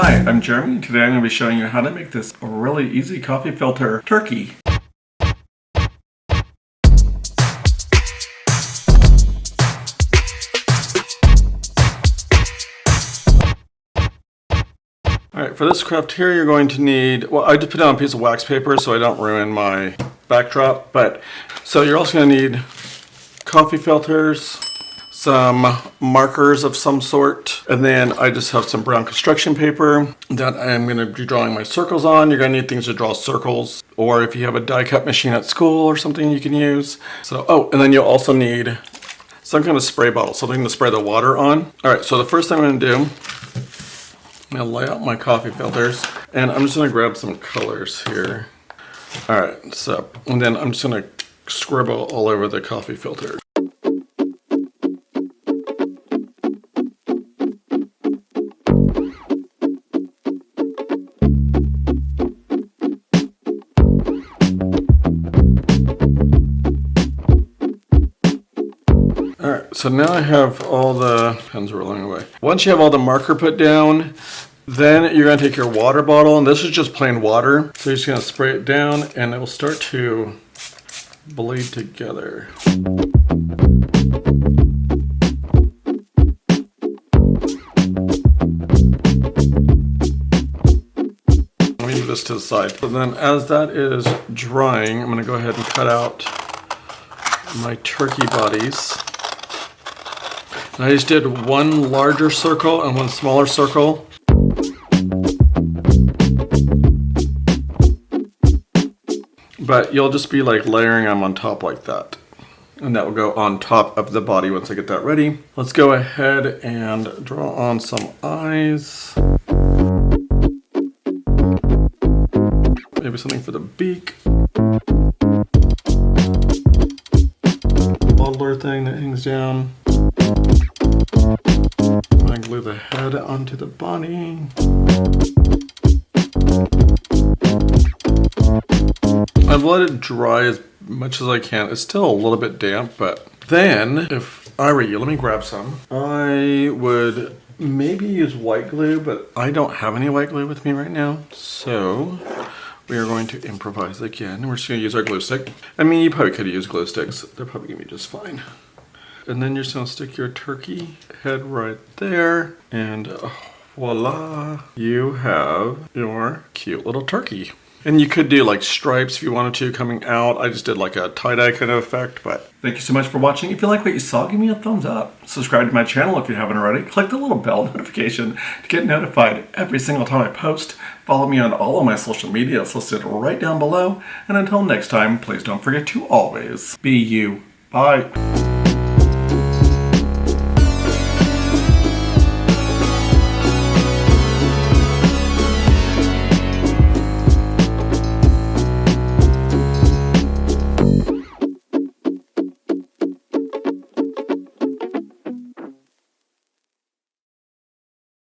Hi, I'm Jeremy, and today I'm going to be showing you how to make this really easy coffee filter turkey. Alright, for this craft here you're going to need, well, I just put down a piece of wax paper so I don't ruin my backdrop, so you're also going to need coffee filters, some markers of some sort, and then I just have some brown construction paper that I'm going to be drawing my circles on. You're going to need things to draw circles, or if you have a die cut machine at school or something you can use. So, oh, and then you'll also need some kind of spray bottle, something to spray the water on. Alright, so the first thing I'm going to do, I'm going to lay out my coffee filters, and I'm just going to grab some colors here. Alright, so, and then I'm just going to scribble all over the coffee filter. Alright, so now I have all the pens rolling away. Once you have all the marker put down, then you're going to take your water bottle, and this is just plain water. So you're just going to spray it down, and it will start to bleed together. Let me move this to the side. So then as that is drying, I'm going to go ahead and cut out my turkey bodies. And I just did one larger circle and one smaller circle. But you'll just be like layering them on top like that. And that will go on top of the body once I get that ready. Let's go ahead and draw on some eyes. Maybe something for the beak. Bottler thing that hangs down. I glue the head onto the body. I've let it dry as much as I can. It's still a little bit damp, but then if I were you, let me grab some. I would maybe use white glue, but I don't have any white glue with me right now. So we are going to improvise again. We're just going to use our glue stick. I mean, you probably could use glue sticks. They're probably going to be just fine. And then you're just going to stick your turkey head right there. And voila, you have your cute little turkey. And you could do like stripes if you wanted to coming out. I just did like a tie-dye kind of effect, but thank you so much for watching. If you like what you saw, give me a thumbs up. Subscribe to my channel if you haven't already. Click the little bell notification to get notified every single time I post. Follow me on all of my social media. It's listed right down below. And until next time, please don't forget to always be you. Bye.